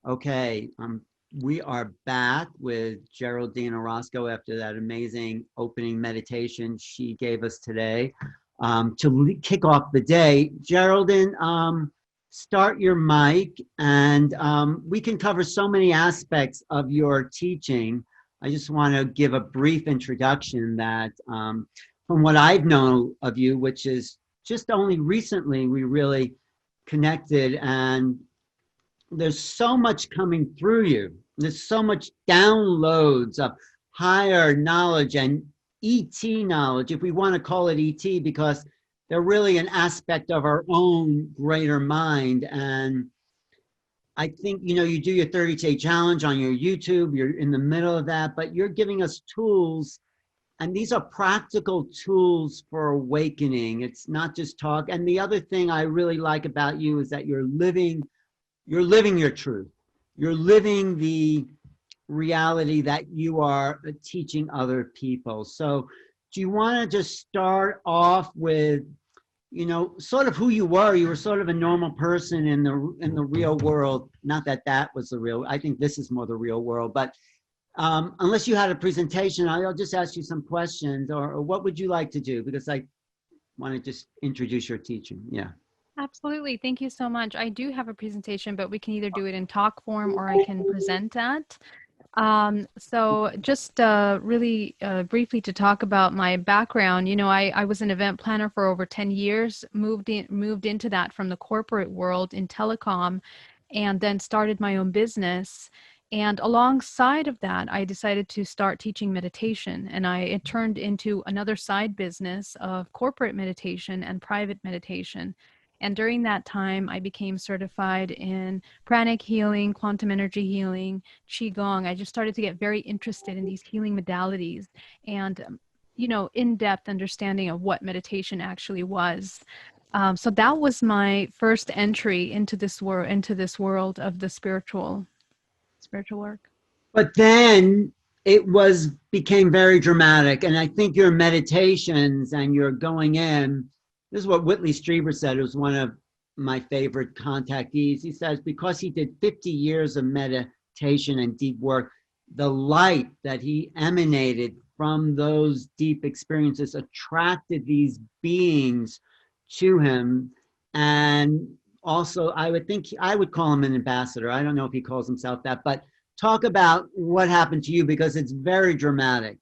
Okay, we are back with Geraldine Orozco after that amazing opening meditation she gave us today to kick off the day. Geraldine, start your mic, and we can cover so many aspects of your teaching. I just want to give a brief introduction that from what I've known of you, which is just only recently we really connected, and there's so much coming through you. There's so much downloads of higher knowledge and ET knowledge, if we want to call it ET, because they're really an aspect of our own greater mind. And I think, you know, you do your 30-day challenge on your YouTube, you're in the middle of that, but you're giving us tools, and these are practical tools for awakening. It's not just talk. And the other thing I really like about you is that you're living your truth. You're living the reality that you are teaching other people. So do you want to just start off with, you know, sort of who you were? You were sort of a normal person in the real world. Not that that was the real, I think this is more the real world, but unless you had a presentation, I'll just ask you some questions, or what would you like to do? Because I want to just introduce your teaching. Yeah. Absolutely. Thank you so much. I do have a presentation, but we can either do it in talk form or I can present that. So just really briefly to talk about my background, you know, I was an event planner for over 10 years, moved into that from the corporate world in telecom, and then started my own business. And alongside of that, I decided to start teaching meditation, and it turned into another side business of corporate meditation and private meditation. And during that time, I became certified in pranic healing, quantum energy healing, qigong. I just started to get very interested in these healing modalities and, you know, in-depth understanding of what meditation actually was. So that was my first entry into this world of the spiritual work. But then it became very dramatic. And I think your meditations and your going in, this is what Whitley Strieber said. It was one of my favorite contactees. He says, because he did 50 years of meditation and deep work, the light that he emanated from those deep experiences attracted these beings to him. And also, I would think I would call him an ambassador. I don't know if he calls himself that, but talk about what happened to you, because it's very dramatic.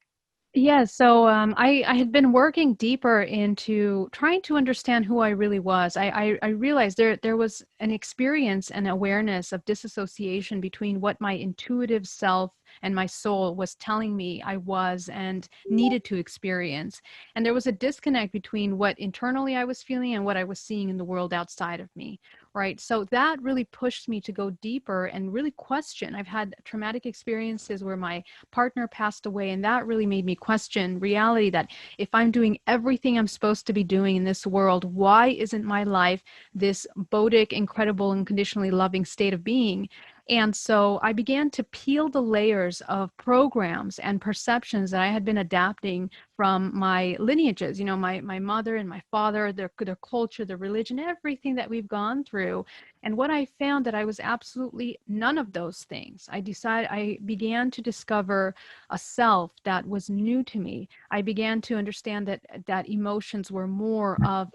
Yeah, so I had been working deeper into trying to understand who I really was. I realized there was an experience and awareness of disassociation between what my intuitive self and my soul was telling me I was and needed to experience. And there was a disconnect between what internally I was feeling and what I was seeing in the world outside of me, right? So that really pushed me to go deeper and really question. I've had traumatic experiences where my partner passed away, and that really made me question reality, that if I'm doing everything I'm supposed to be doing in this world, why isn't my life this boudic, incredible, unconditionally loving state of being? And so I began to peel the layers of programs and perceptions that I had been adapting from my lineages, you know, my mother and my father, their culture, their religion, everything that we've gone through. And what I found that I was absolutely none of those things. I began to discover a self that was new to me. I began to understand that emotions were more of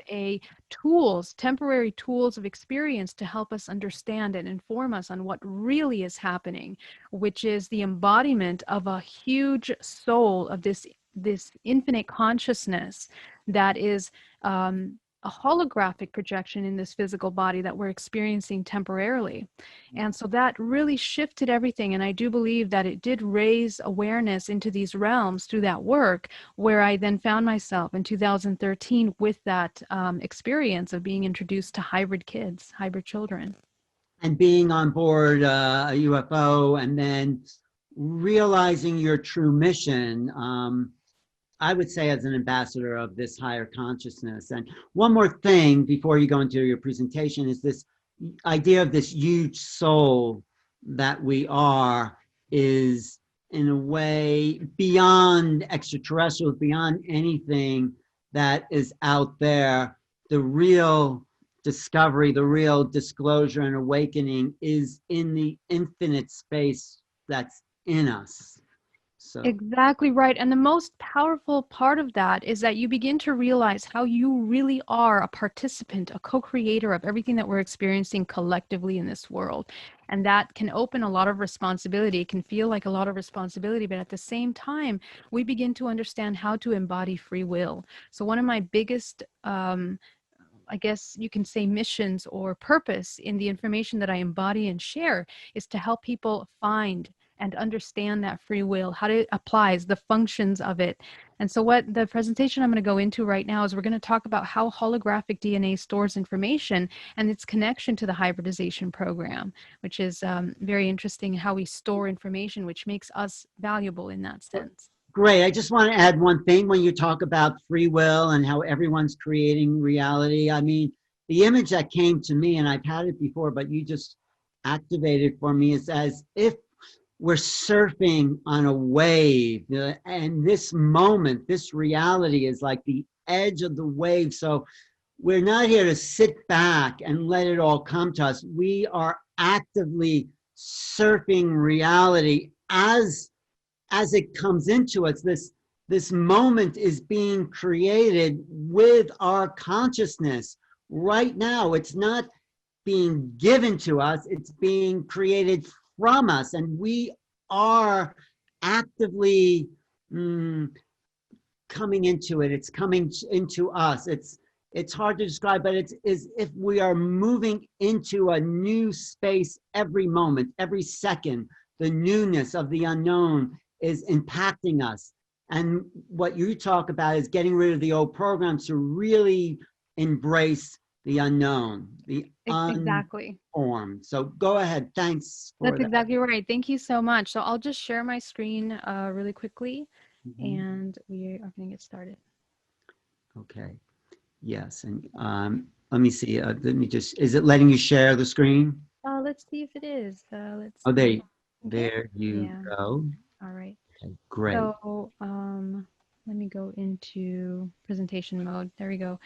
temporary tools of experience to help us understand and inform us on what really is happening, which is the embodiment of a huge soul of this infinite consciousness that is a holographic projection in this physical body that we're experiencing temporarily. And so that really shifted everything. And I do believe that it did raise awareness into these realms through that work, where I then found myself in 2013 with that experience of being introduced to hybrid children. And being on board a UFO, and then realizing your true mission, I would say, as an ambassador of this higher consciousness. And one more thing before you go into your presentation is this idea of this huge soul that we are is in a way beyond extraterrestrials, beyond anything that is out there. The real discovery, the real disclosure and awakening is in the infinite space that's in us. So Exactly right. And the most powerful part of that is that you begin to realize how you really are a participant, a co-creator of everything that we're experiencing collectively in this world. And that can open a lot of responsibility. It can feel like a lot of responsibility, but at the same time, we begin to understand how to embody free will. So one of my biggest I guess you can say missions or purpose in the information that I embody and share is to help people find and understand that free will, how it applies, the functions of it. And so what the presentation I'm going to go into right now is we're going to talk about how holographic DNA stores information and its connection to the hybridization program, which is very interesting, how we store information, which makes us valuable in that sense. great. I just want to add one thing when you talk about free will and how everyone's creating reality. I mean, the image that came to me, and I've had it before, but you just activated for me, is as if we're surfing on a wave, and this moment, this reality is like the edge of the wave. So we're not here to sit back and let it all come to us. We are actively surfing reality as it comes into us. This moment is being created with our consciousness right now. It's not being given to us, it's being created from us, and we are actively coming into it. It's coming into us. It's hard to describe, but it's as if we are moving into a new space every moment, every second. The newness of the unknown is impacting us. And what you talk about is getting rid of the old programs to really embrace the unknown, the Exactly. unformed. So go ahead. Thanks for That's that. exactly right. Thank you so much. So I'll just share my screen really quickly, Mhm. and we are going to get started. Okay. Yes. And let me see. Let me just, is it letting you share the screen? Let's see if it is. Let's Oh, see. Okay. there you Yeah. go. All right. Okay, great. So let me go into presentation mode. There we go.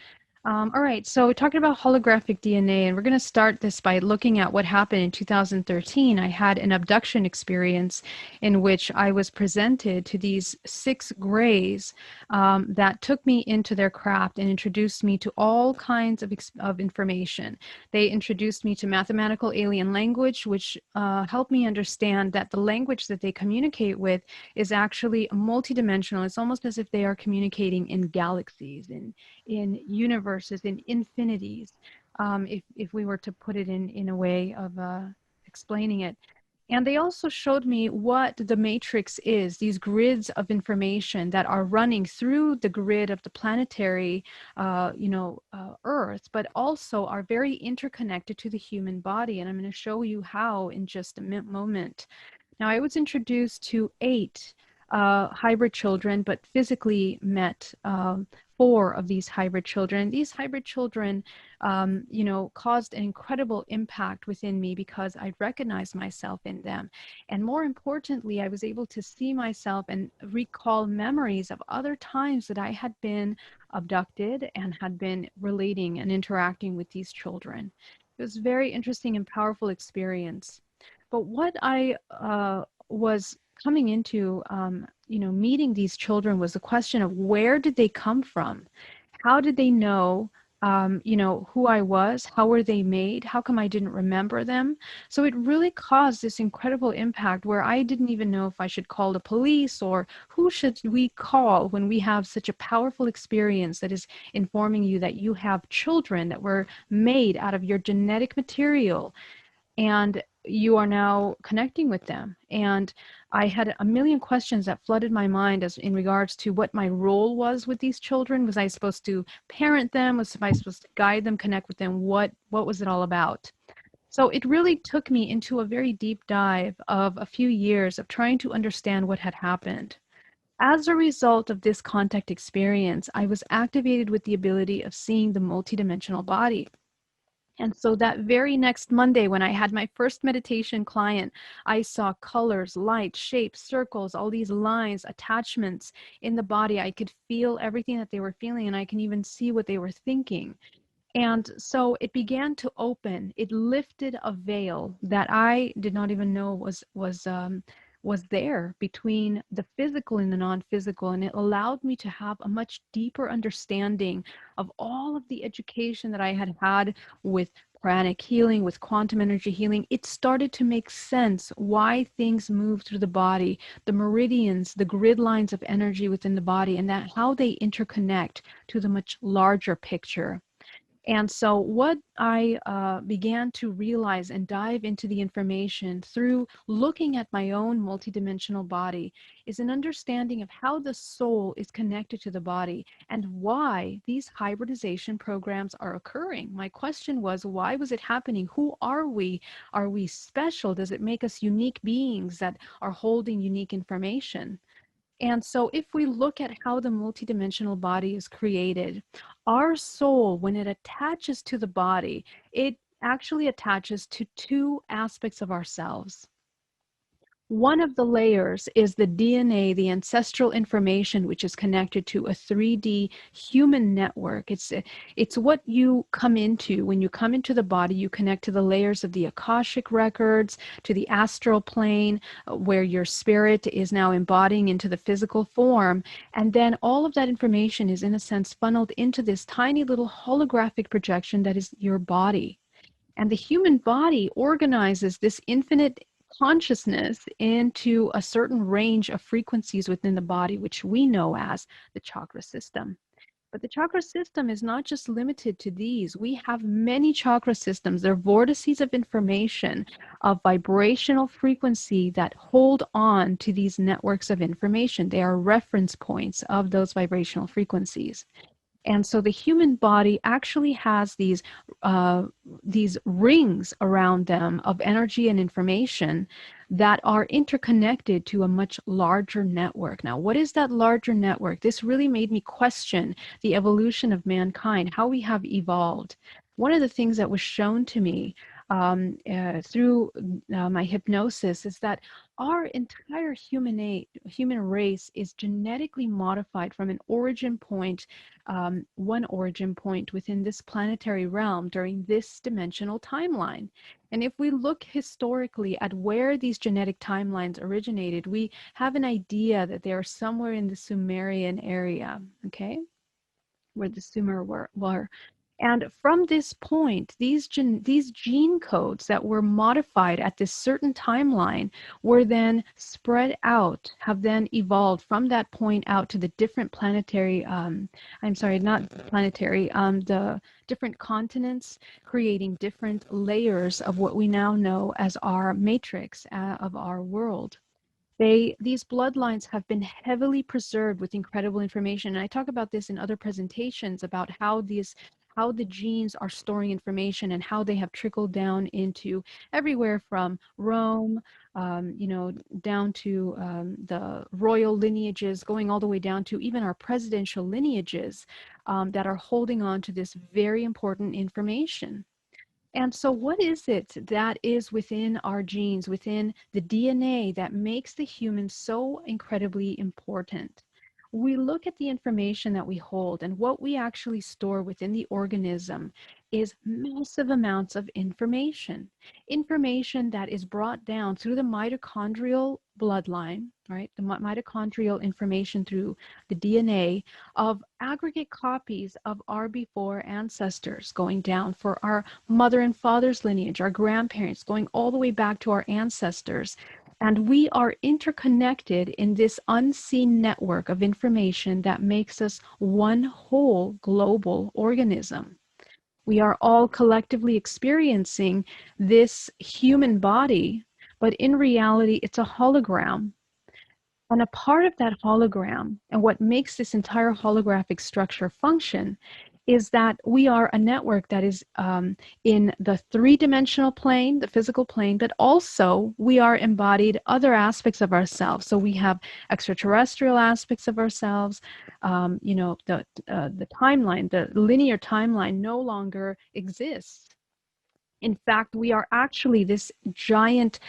All right, so we're talking about holographic DNA, and we're going to start this by looking at what happened in 2013. I had an abduction experience in which I was presented to these 6 grays that took me into their craft and introduced me to all kinds of information. They introduced me to mathematical alien language, which helped me understand that the language that they communicate with is actually multidimensional. It's almost as if they are communicating in galaxies, in universes, in infinities, if we were to put it in a way of explaining it. And they also showed me what the matrix is, these grids of information that are running through the grid of the planetary, Earth, but also are very interconnected to the human body. And I'm going to show you how in just a moment. Now, I was introduced to 8 hybrid children, but physically met 4 of these hybrid children. These hybrid children, caused an incredible impact within me because I recognized myself in them. And more importantly, I was able to see myself and recall memories of other times that I had been abducted and had been relating and interacting with these children. It was a very interesting and powerful experience. But what I was coming into, meeting these children was the question of where did they come from? How did they know, who I was? How were they made? How come I didn't remember them? So it really caused this incredible impact where I didn't even know if I should call the police or who should we call when we have such a powerful experience that is informing you that you have children that were made out of your genetic material, and you are now connecting with them. And I had a million questions that flooded my mind as in regards to what my role was with these children. Was I supposed to parent them? Was I supposed to guide them, connect with them? What was it all about? So it really took me into a very deep dive of a few years of trying to understand what had happened. As a result of this contact experience, I was activated with the ability of seeing the multidimensional body. And so that very next Monday, when I had my first meditation client, I saw colors, light, shapes, circles, all these lines, attachments in the body. I could feel everything that they were feeling, and I can even see what they were thinking. And so it began to open. It lifted a veil that I did not even know was there between the physical and the non-physical, and it allowed me to have a much deeper understanding of all of the education that I had had with pranic healing, with quantum energy healing. It started to make sense why things move through the body, the meridians, the grid lines of energy within the body, and that how they interconnect to the much larger picture. And so what I began to realize and dive into the information through looking at my own multidimensional body is an understanding of how the soul is connected to the body and why these hybridization programs are occurring. My question was, why was it happening? Who are we? Are we special? Does it make us unique beings that are holding unique information? And so if we look at how the multidimensional body is created, our soul, when it attaches to the body, it actually attaches to two aspects of ourselves. One of the layers is the DNA, the ancestral information, which is connected to a 3D human network. It's what you come into. When you come into the body, you connect to the layers of the Akashic records, to the astral plane, where your spirit is now embodying into the physical form. And then all of that information is, in a sense, funneled into this tiny little holographic projection that is your body. And the human body organizes this infinite consciousness into a certain range of frequencies within the body, which we know as the chakra system. But the chakra system is not just limited to these. We have many chakra systems. They're vortices of information, of vibrational frequency that hold on to these networks of information. They are reference points of those vibrational frequencies. And so the human body actually has these rings around them of energy and information that are interconnected to a much larger network. Now, what is that larger network? This really made me question the evolution of mankind, how we have evolved. One of the things that was shown to me through my hypnosis is that our entire human race is genetically modified from an origin point, one origin point within this planetary realm during this dimensional timeline. And if we look historically at where these genetic timelines originated, we have an idea that they are somewhere in the Sumerian area, okay, where the Sumer were. And from this point, these gene codes that were modified at this certain timeline were then spread out, have then evolved from that point out to the different planetary, I'm sorry, not planetary, the different continents, creating different layers of what we now know as our matrix of our world. These bloodlines have been heavily preserved with incredible information. And I talk about this in other presentations about how the genes are storing information and how they have trickled down into everywhere from Rome, down to the royal lineages, going all the way down to even our presidential lineages that are holding on to this very important information. And so what is it that is within our genes, within the DNA that makes the human so incredibly important? We look at the information that we hold, and what we actually store within the organism is massive amounts of information. Information that is brought down through the mitochondrial bloodline, right? The mitochondrial information through the DNA of aggregate copies of our before ancestors going down for our mother and father's lineage, our grandparents, going all the way back to our ancestors. And we are interconnected in this unseen network of information that makes us one whole global organism. We are all collectively experiencing this human body, but in reality, it's a hologram. And a part of that hologram, and what makes this entire holographic structure function, is that we are a network that is in the three-dimensional plane, the physical plane, but also we are embodied other aspects of ourselves. So we have extraterrestrial aspects of ourselves. The timeline, the linear timeline no longer exists. In fact, we are actually this giant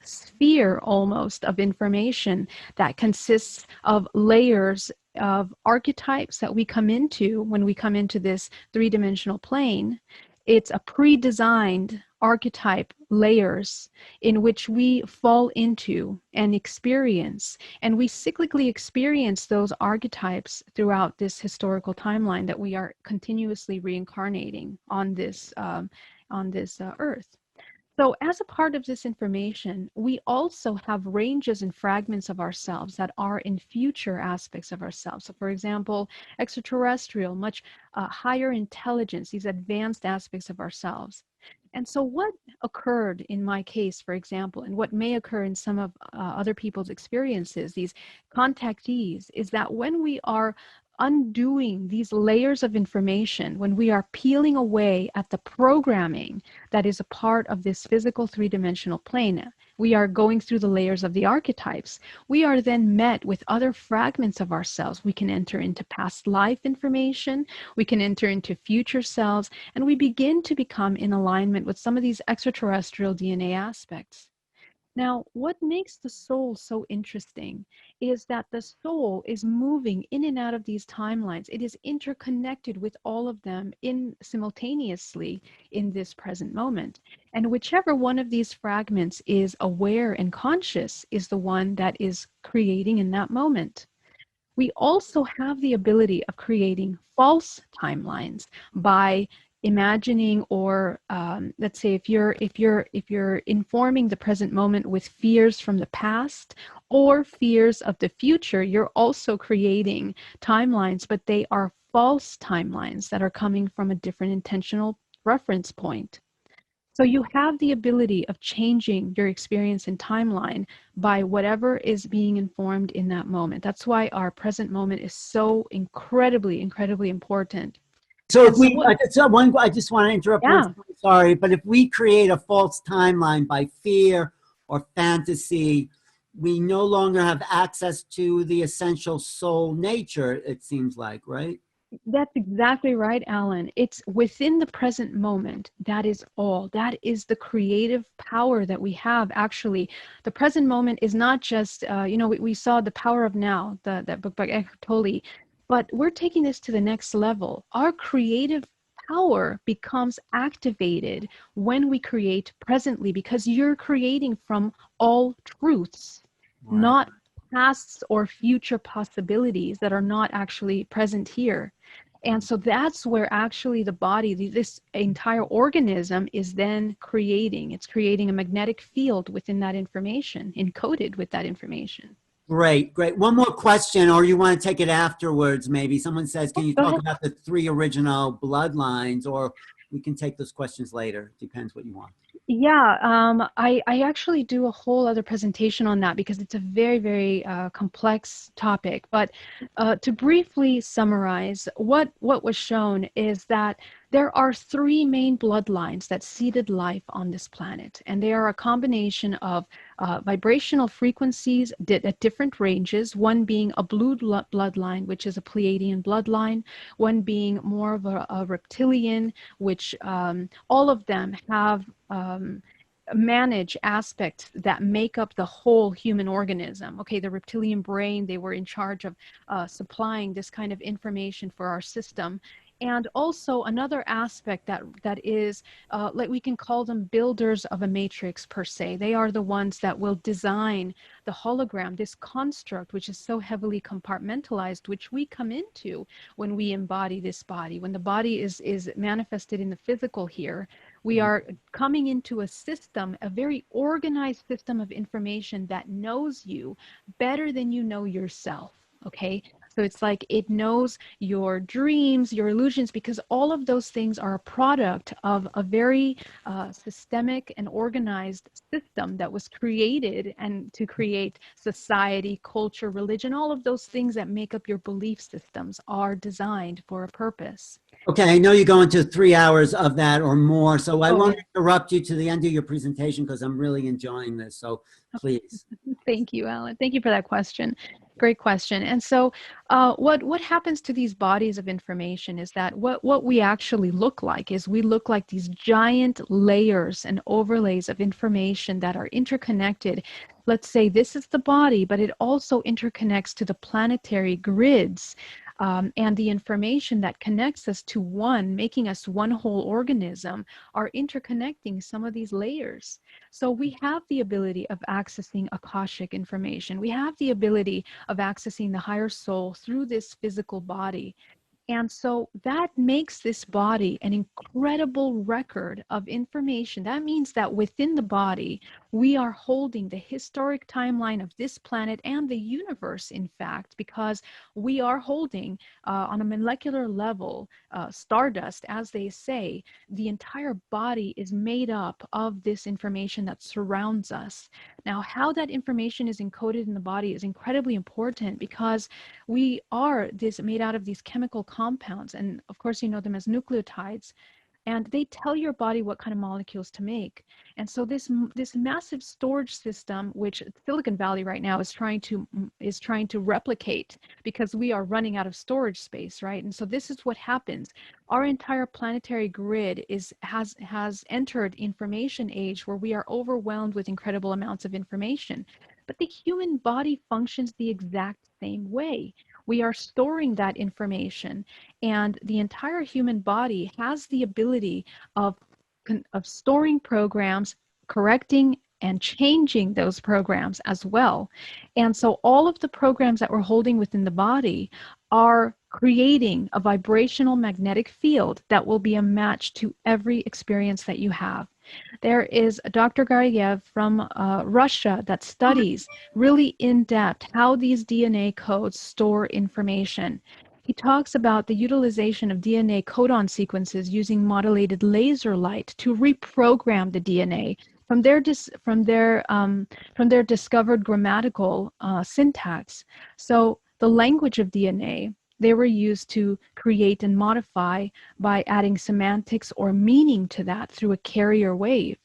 sphere almost of information that consists of layers of archetypes that we come into when we come into this three-dimensional plane. It's a pre-designed archetype layers in which we fall into and experience. And we cyclically experience those archetypes throughout this historical timeline that we are continuously reincarnating on this earth. So as a part of this information, we also have ranges and fragments of ourselves that are in future aspects of ourselves. So for example, extraterrestrial, much higher intelligence, these advanced aspects of ourselves. And so what occurred in my case, for example, and what may occur in some of other people's experiences, these contactees, is that when we are undoing these layers of information, when we are peeling away at the programming that is a part of this physical three-dimensional plane, we are going through the layers of the archetypes. We are then met with other fragments of ourselves. We can enter into past life information, we can enter into future selves, and we begin to become in alignment with some of these extraterrestrial DNA aspects. Now, what makes the soul so interesting is that the soul is moving in and out of these timelines. It is interconnected with all of them simultaneously in this present moment. And whichever one of these fragments is aware and conscious is the one that is creating in that moment. We also have the ability of creating false timelines by imagining, or let's say if you're informing the present moment with fears from the past or fears of the future, you're also creating timelines, but they are false timelines that are coming from a different intentional reference point. So you have the ability of changing your experience and timeline by whatever is being informed in that moment. That's why our present moment is so incredibly, incredibly important. So if And so we, I just want to interrupt. yeah. Sorry, but if we create a false timeline by fear or fantasy, we no longer have access to the essential soul nature, it seems like, right? That's exactly right, Alan. It's within the present moment. That is all. That is the creative power that we have. Actually, the present moment is not just, we saw The Power of Now, that book by Eckhart Tolle, but we're taking this to the next level. Our creative power becomes activated when we create presently, because you're creating from all truths, Right. not pasts or future possibilities that are not actually present here. And so that's where actually the body, this entire organism is then creating. It's creating a magnetic field within that information, encoded with that information. Great, great. One more question, or you want to take it afterwards, maybe. Someone says, can you Go talk ahead. about the 3 original bloodlines, or we can take those questions later. Depends what you want. Yeah, I actually do a whole other presentation on that because it's a very, very complex topic. But to briefly summarize, what was shown is that there are 3 main bloodlines that seeded life on this planet, and they are a combination of vibrational frequencies at different ranges, one being a blue bloodline, which is a Pleiadian bloodline, one being more of a reptilian, which all of them have manage aspects that make up the whole human organism. Okay, the reptilian brain, they were in charge of supplying this kind of information for our system. And also another aspect that is, like we can call them builders of a matrix per se. They are the ones that will design the hologram, this construct, which is so heavily compartmentalized, which we come into when we embody this body. When the body is manifested in the physical here, we are coming into a system, a very organized system of information that knows you better than you know yourself. Okay, so it's like it knows your dreams, your illusions, because all of those things are a product of a very systemic and organized system that was created and to create society, culture, religion. All of those things that make up your belief systems are designed for a purpose. Okay, I know you're going to 3 hours of that or more, so I won't interrupt you to the end of your presentation because I'm really enjoying this, so please. Thank you, Alan. Thank you for that question. great question. And so what happens to these bodies of information is that what we actually look like is we look like these giant layers and overlays of information that are interconnected. Let's say this is the body, but it also interconnects to the planetary grids, and the information that connects us to one, making us one whole organism, are interconnecting some of these layers. So we have the ability of accessing Akashic information. We have the ability of accessing the higher soul through this physical body. And so that makes this body an incredible record of information. That means that within the body, we are holding the historic timeline of this planet and the universe, in fact, because we are holding, on a molecular level, stardust, as they say. The entire body is made up of this information that surrounds us. Now, how that information is encoded in the body is incredibly important, because we are made out of these chemical compounds, and of course you know them as nucleotides, and they tell your body what kind of molecules to make. And so this massive storage system, which Silicon Valley right now is trying to replicate, because we are running out of storage space, right? And so this is what happens. Our entire planetary grid has entered information age, where we are overwhelmed with incredible amounts of information. But the human body functions the exact same way. We are storing that information, and the entire human body has the ability of storing programs, correcting and changing those programs as well. And so all of the programs that we're holding within the body are creating a vibrational magnetic field that will be a match to every experience that you have. There is Dr. Garyev from Russia that studies really in depth how these DNA codes store information. He talks about the utilization of DNA codon sequences using modulated laser light to reprogram the DNA from their discovered grammatical syntax. So the language of DNA, they were used to create and modify by adding semantics or meaning to that through a carrier wave.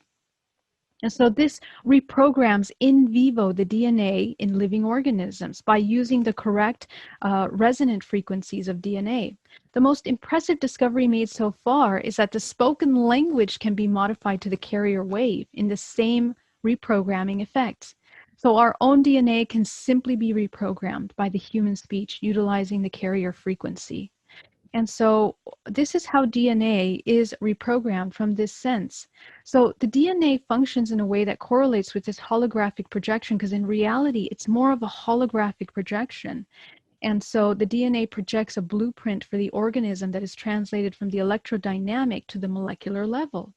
And so this reprograms in vivo the DNA in living organisms by using the correct resonant frequencies of DNA. The most impressive discovery made so far is that the spoken language can be modified to the carrier wave in the same reprogramming effects. So our own DNA can simply be reprogrammed by the human speech utilizing the carrier frequency. And so this is how DNA is reprogrammed from this sense. So the DNA functions in a way that correlates with this holographic projection, because in reality, it's more of a holographic projection. And so the DNA projects a blueprint for the organism that is translated from the electrodynamic to the molecular level.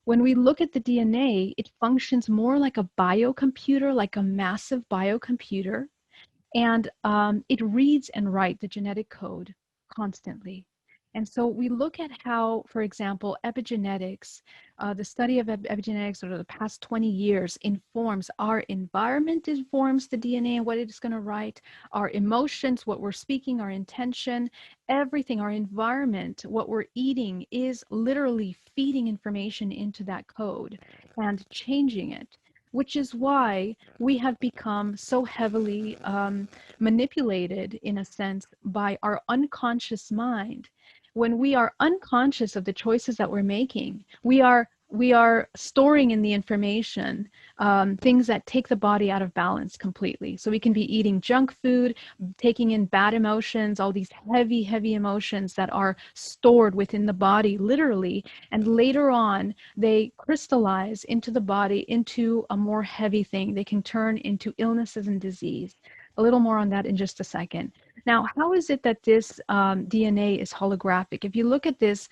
When we look at the DNA, it functions more like a biocomputer, like a massive biocomputer, and it reads and writes the genetic code constantly. And so we look at how, for example, epigenetics, the study of epigenetics over the past 20 years informs our environment, informs the DNA and what it is going to write, our emotions, what we're speaking, our intention, everything, our environment, what we're eating is literally feeding information into that code and changing it, which is why we have become so heavily manipulated, in a sense, by our unconscious mind. When we are unconscious of the choices that we're making, we are storing in the information things that take the body out of balance completely. So we can be eating junk food, taking in bad emotions, all these heavy, heavy emotions that are stored within the body, literally. And later on, they crystallize into the body into a more heavy thing. They can turn into illnesses and disease. A little more on that in just a second. Now, how is it that this DNA is holographic? If you look at this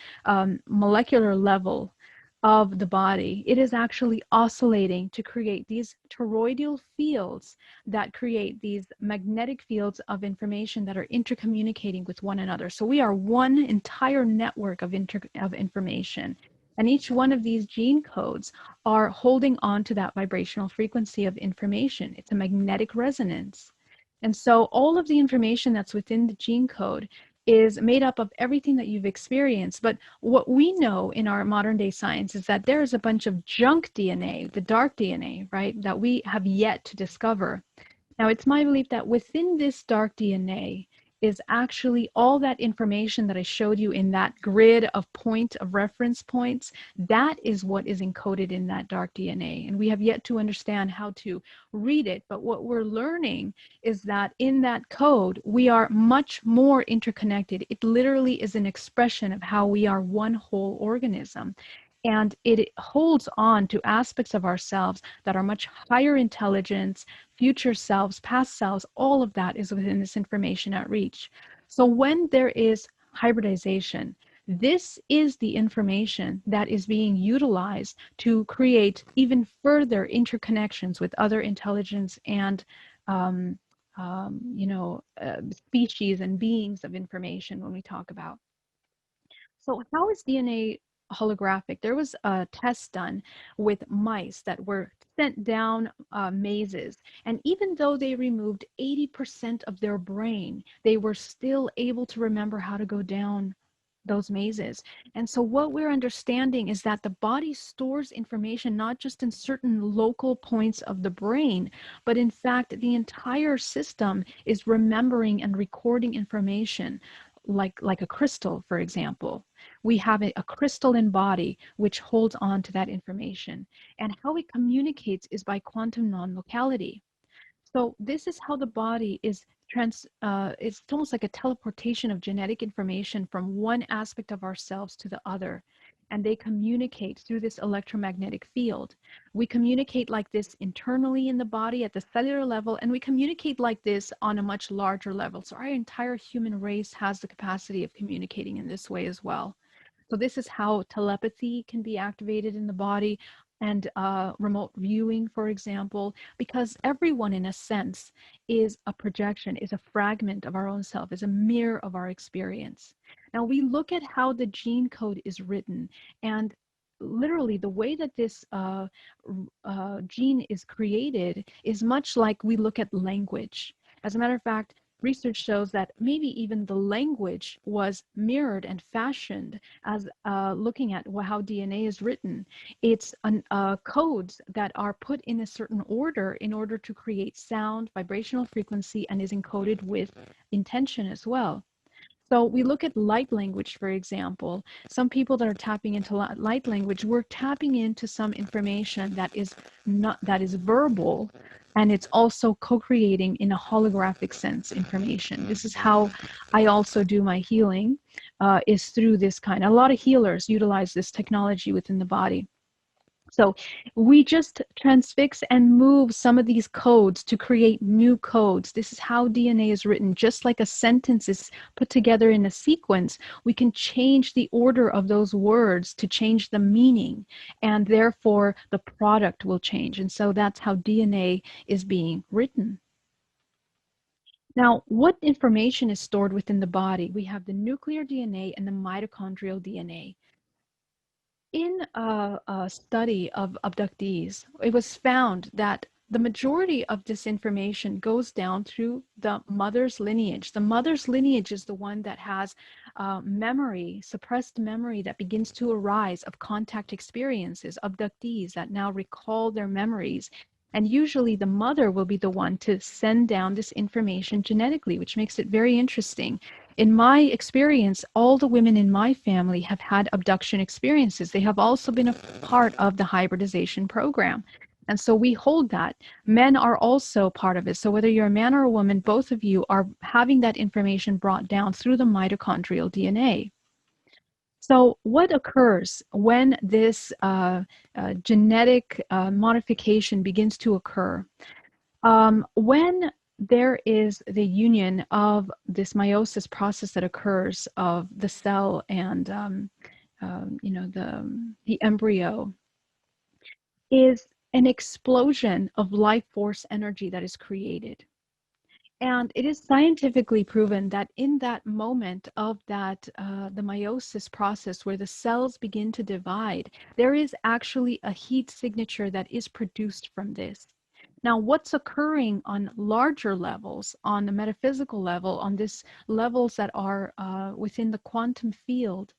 molecular level of the body, it is actually oscillating to create these toroidal fields that create these magnetic fields of information that are intercommunicating with one another. So we are one entire network of information. And each one of these gene codes are holding on to that vibrational frequency of information. It's a magnetic resonance. And so all of the information that's within the gene code is made up of everything that you've experienced. But what we know in our modern day science is that there is a bunch of junk DNA, the dark DNA, right, that we have yet to discover. Now, it's my belief that within this dark DNA is actually all that information that I showed you in that grid of reference points. That is what is encoded in that dark DNA. And we have yet to understand how to read it. But what we're learning is that in that code, we are much more interconnected. It literally is an expression of how we are one whole organism. And it holds on to aspects of ourselves that are much higher intelligence, future selves, past selves, all of that is within this information at reach. So when there is hybridization, this is the information that is being utilized to create even further interconnections with other intelligence and species and beings of information when we talk about. So how is DNA holographic? There was a test done with mice that were sent down mazes. And even though they removed 80% of their brain, they were still able to remember how to go down those mazes. And so what we're understanding is that the body stores information not just in certain local points of the brain, but in fact, the entire system is remembering and recording information like a crystal, for example. We have a crystalline body which holds on to that information. And how it communicates is by quantum non-locality. So this is how the body is it's almost like a teleportation of genetic information from one aspect of ourselves to the other. And they communicate through this electromagnetic field. We communicate like this internally in the body at the cellular level, and we communicate like this on a much larger level. So our entire human race has the capacity of communicating in this way as well. So this is how telepathy can be activated in the body, and remote viewing, for example, because everyone in a sense is a projection, is a fragment of our own self, is a mirror of our experience. Now we look at how the gene code is written, and literally the way that this gene is created is much like we look at language. As a matter of fact, research shows that maybe even the language was mirrored and fashioned as looking at how DNA is written. It's codes that are put in a certain order in order to create sound, vibrational frequency, and is encoded with intention as well. So we look at light language, for example. Some people that are tapping into light language, we're tapping into some information that is verbal, and it's also co-creating in a holographic sense information. This is how I also do my healing, is through this kind. A lot of healers utilize this technology within the body. So we just transfix and move some of these codes to create new codes. This is how DNA is written. Just like a sentence is put together in a sequence, we can change the order of those words to change the meaning, and therefore the product will change. And so that's how DNA is being written. Now, what information is stored within the body? We have the nuclear DNA and the mitochondrial DNA. In a study of abductees, it was found that the majority of this information goes down through the mother's lineage. The mother's lineage is the one that has memory, suppressed memory that begins to arise of contact experiences, abductees that now recall their memories. And usually the mother will be the one to send down this information genetically, which makes it very interesting. In my experience, all the women in my family have had abduction experiences. They have also been a part of the hybridization program. And so we hold that. Men are also part of it. So whether you're a man or a woman, both of you are having that information brought down through the mitochondrial DNA. So what occurs when this genetic modification begins to occur? When there is the union of this meiosis process that occurs of the cell and the embryo, is an explosion of life force energy that is created. And it is scientifically proven that in that moment of that, the meiosis process where the cells begin to divide, there is actually a heat signature that is produced from this. Now, what's occurring on larger levels, on the metaphysical level, on this levels that are within the quantum field,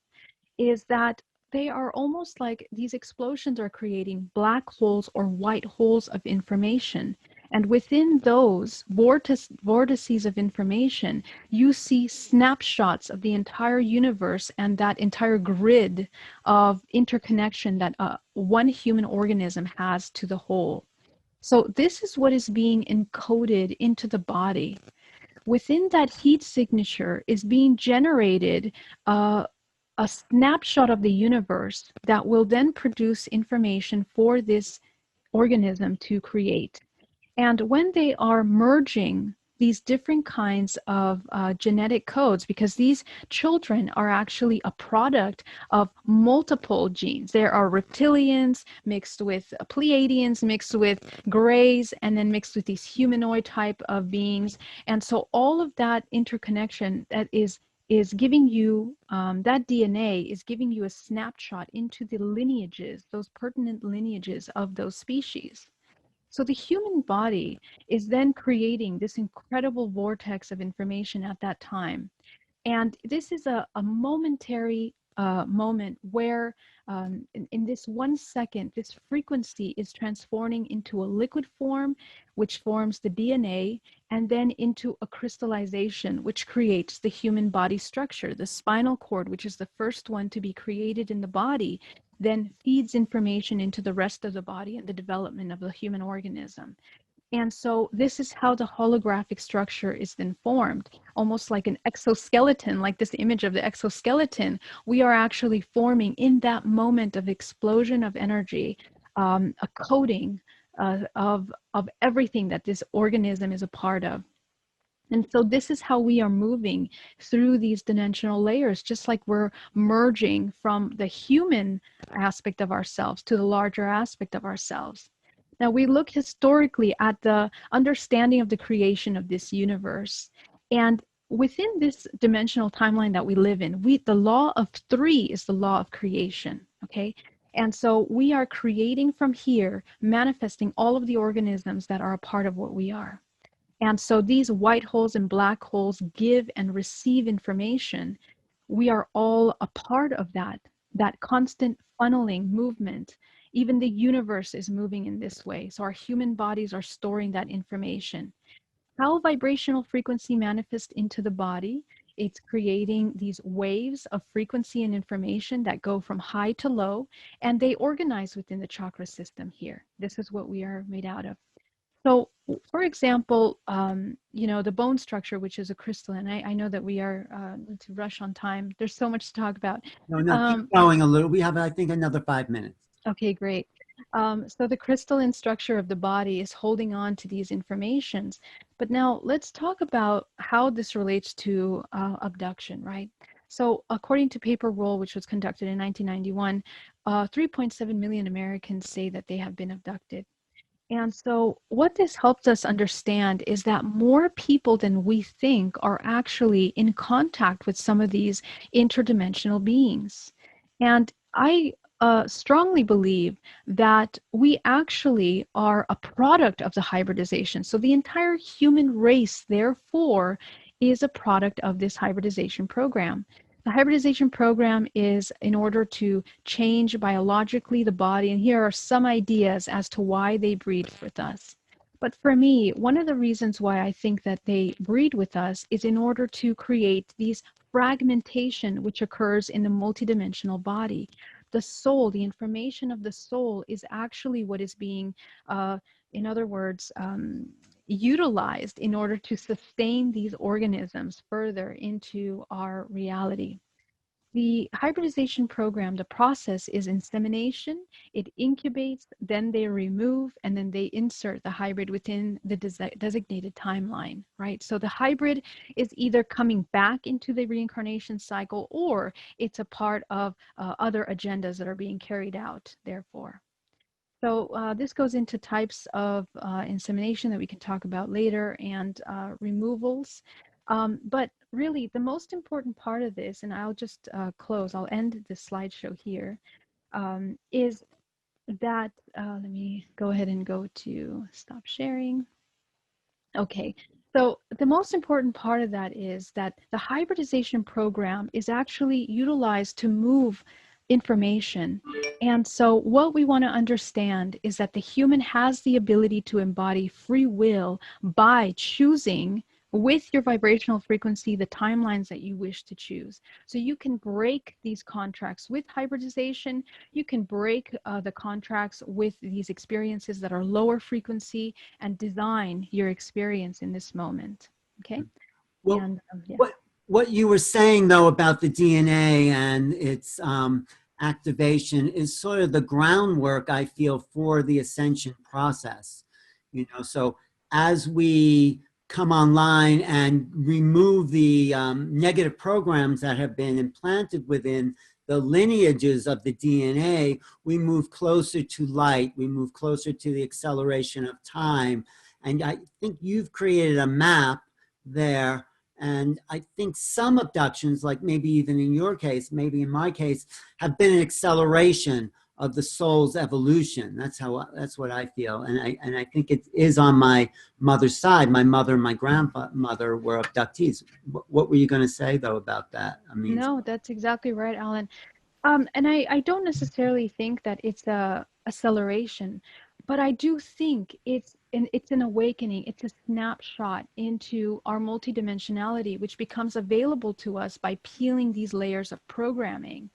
is that they are almost like these explosions are creating black holes or white holes of information. And within those vortices of information, you see snapshots of the entire universe and that entire grid of interconnection that one human organism has to the whole. So this is what is being encoded into the body. Within that heat signature is being generated a snapshot of the universe that will then produce information for this organism to create. And when they are merging these different kinds of genetic codes, because these children are actually a product of multiple genes. There are reptilians mixed with Pleiadians, mixed with grays, and then mixed with these humanoid type of beings. And so all of that interconnection that is giving you, that DNA is giving you a snapshot into the lineages, those pertinent lineages of those species. So the human body is then creating this incredible vortex of information at that time. And this is a momentary moment where in this 1 second, this frequency is transforming into a liquid form, which forms the DNA, and then into a crystallization, which creates the human body structure. The spinal cord, which is the first one to be created in the body, then feeds information into the rest of the body and the development of the human organism. And so this is how the holographic structure is then formed, almost like an exoskeleton, like this image of the exoskeleton. We are actually forming in that moment of explosion of energy, a coding of everything that this organism is a part of. And so this is how we are moving through these dimensional layers, just like we're merging from the human aspect of ourselves to the larger aspect of ourselves. Now we look historically at the understanding of the creation of this universe. And within this dimensional timeline that we live in, the law of three is the law of creation, okay? And so we are creating from here, manifesting all of the organisms that are a part of what we are. And so these white holes and black holes give and receive information. We are all a part of that constant funneling movement. Even the universe is moving in this way. So our human bodies are storing that information. How vibrational frequency manifests into the body, it's creating these waves of frequency and information that go from high to low, and they organize within the chakra system here. This is what we are made out of. So, for example, the bone structure, which is a crystalline, I know that we are need to rush on time. There's so much to talk about. No, keep going a little. We have, I think, another 5 minutes. Okay, great. So the crystalline structure of the body is holding on to these informations. But now let's talk about how this relates to abduction, right? So according to Paper Roll, which was conducted in 1991, 3.7 million Americans say that they have been abducted. And so what this helps us understand is that more people than we think are actually in contact with some of these interdimensional beings. And I strongly believe that we actually are a product of the hybridization. So the entire human race, therefore, is a product of this hybridization program. The hybridization program is in order to change biologically the body, and here are some ideas as to why they breed with us. But for me, one of the reasons why I think that they breed with us is in order to create these fragmentation which occurs in the multidimensional body. The soul, the information of the soul is actually what is being, in other words, utilized in order to sustain these organisms further into our reality. The hybridization program, the process is insemination, it incubates, then they remove, and then they insert the hybrid within the designated timeline, right? So the hybrid is either coming back into the reincarnation cycle or it's a part of other agendas that are being carried out, therefore. So this goes into types of insemination that we can talk about later and removals. But really, the most important part of this, and I'll just close, I'll end this slideshow here, is that, let me go ahead and go to stop sharing. Okay, so the most important part of that is that the hybridization program is actually utilized to move information. And so what we want to understand is that the human has the ability to embody free will by choosing with your vibrational frequency the timelines that you wish to choose. So you can break these contracts with hybridization. You can break the contracts with these experiences that are lower frequency and design your experience in this moment. Okay. Well, And yeah. what you were saying though about the DNA and its activation is sort of the groundwork, I feel, for the ascension process. You know, so as we come online and remove the negative programs that have been implanted within the lineages of the DNA, we move closer to light, we move closer to the acceleration of time. And I think you've created a map there. And I think some abductions, like maybe even in your case, maybe in my case, have been an acceleration of the soul's evolution. That's what I feel. And I think it is on my mother's side. My mother and my grandmother were abductees. What were you going to say though about that? I mean, No, that's exactly right, Alan. And I don't necessarily think that it's a acceleration, but I do think it's an awakening. It's a snapshot into our multidimensionality, which becomes available to us by peeling these layers of programming.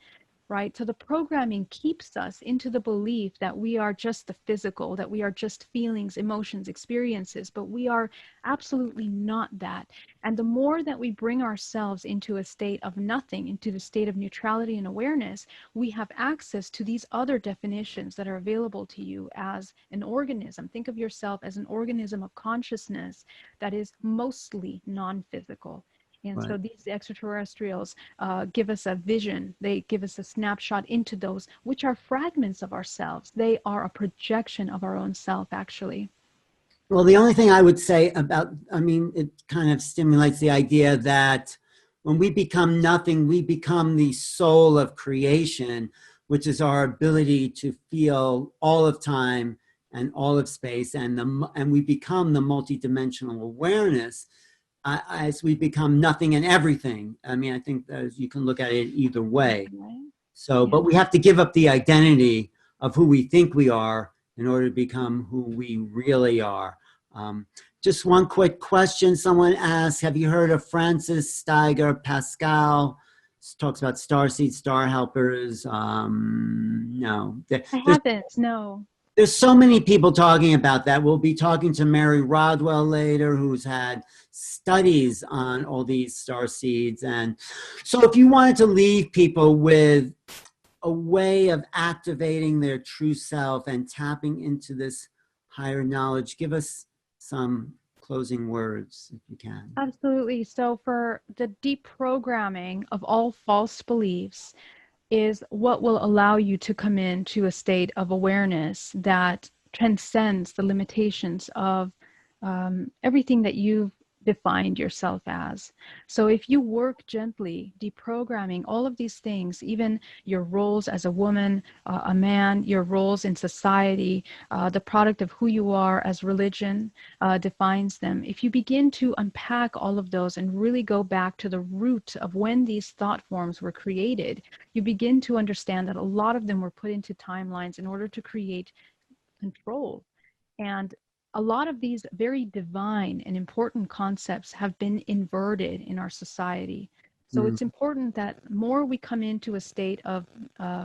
Right? So the programming keeps us into the belief that we are just the physical, that we are just feelings, emotions, experiences, but we are absolutely not that. And the more that we bring ourselves into a state of nothing, into the state of neutrality and awareness, we have access to these other definitions that are available to you as an organism. Think of yourself as an organism of consciousness that is mostly non-physical. And right. so these extraterrestrials give us a vision. They give us a snapshot into those, which are fragments of ourselves. They are a projection of our own self, actually. Well, the only thing I would say about, I mean, it kind of stimulates the idea that when we become nothing, we become the soul of creation, which is our ability to feel all of time and all of space, and we become the multidimensional awareness as we become nothing and everything. I mean, I think you can look at it either way. Right? So, Yeah. but we have to give up the identity of who we think we are in order to become who we really are. Just one quick question. Someone asked, have you heard of Francis Steiger Pascal? Talks about starseed, star helpers. No. I haven't, no. There's so many people talking about that. We'll be talking to Mary Rodwell later, who's had studies on all these star seeds. And so if you wanted to leave people with a way of activating their true self and tapping into this higher knowledge, give us some closing words if you can. Absolutely. So for the deprogramming of all false beliefs is what will allow you to come into a state of awareness that transcends the limitations of everything that you've defined yourself as. So if you work gently, deprogramming all of these things, even your roles as a woman, a man, your roles in society, the product of who you are as religion defines them. If you begin to unpack all of those and really go back to the root of when these thought forms were created, you begin to understand that a lot of them were put into timelines in order to create control. And a lot of these very divine and important concepts have been inverted in our society. So it's important that more we come into a state of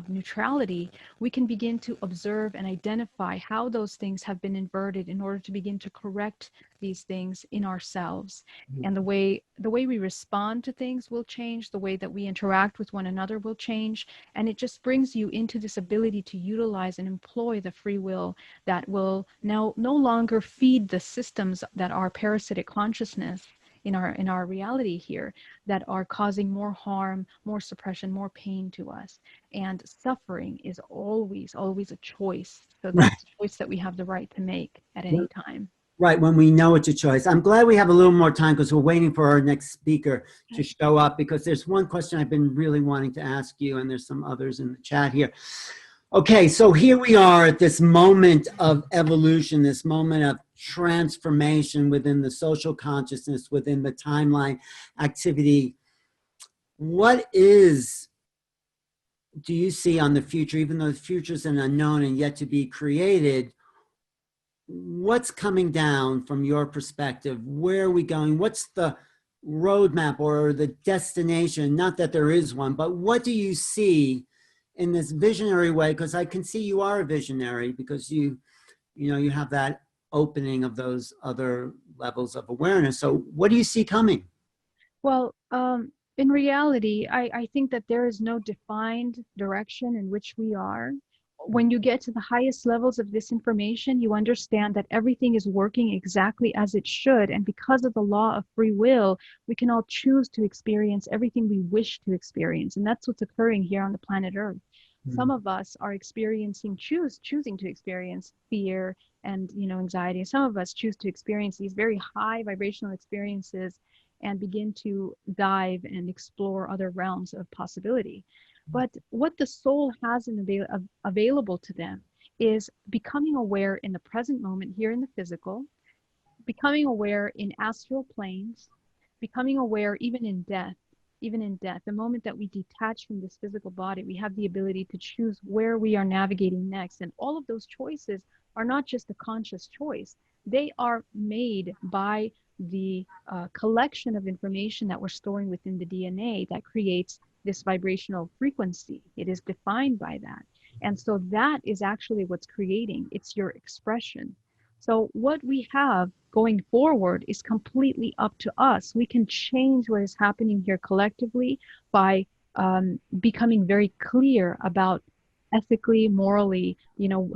neutrality, we can begin to observe and identify how those things have been inverted in order to begin to correct these things in ourselves. And the way we respond to things will change, the way that we interact with one another will change, and it just brings you into this ability to utilize and employ the free will that will now no longer feed the systems that are parasitic consciousness in our reality here, that are causing more harm, more suppression, more pain to us. And suffering is always a choice. So that's a choice that we have the right to make at any time. Right, when we know it's a choice. I'm glad we have a little more time because we're waiting for our next speaker to show up, because there's one question I've been really wanting to ask you, and there's some others in the chat here. Okay, so here we are at this moment of evolution, this moment of transformation within the social consciousness, within the timeline activity. What is do you see on the future, even though the future is an unknown and yet to be created? What's coming down from your perspective? Where are we going? What's the roadmap or the destination? Not that there is one, but what do you see in this visionary way? Because I can see you are a visionary, because you have that opening of those other levels of awareness. So what do you see coming? Well, in reality, I think that there is no defined direction in which we are. When you get to the highest levels of this information, you understand that everything is working exactly as it should. And because of the law of free will, we can all choose to experience everything we wish to experience. And that's what's occurring here on the planet Earth. Some of us are experiencing, choosing to experience fear and, anxiety. Some of us choose to experience these very high vibrational experiences and begin to dive and explore other realms of possibility. But what the soul has available to them is becoming aware in the present moment, here in the physical, becoming aware in astral planes, becoming aware even in death. Even in death, the moment that we detach from this physical body, we have the ability to choose where we are navigating next. And all of those choices are not just a conscious choice. They are made by the collection of information that we're storing within the DNA that creates this vibrational frequency. It is defined by that. And so that is actually what's creating. It's your expression. So what we have going forward is completely up to us. We can change what is happening here collectively by becoming very clear about ethically, morally,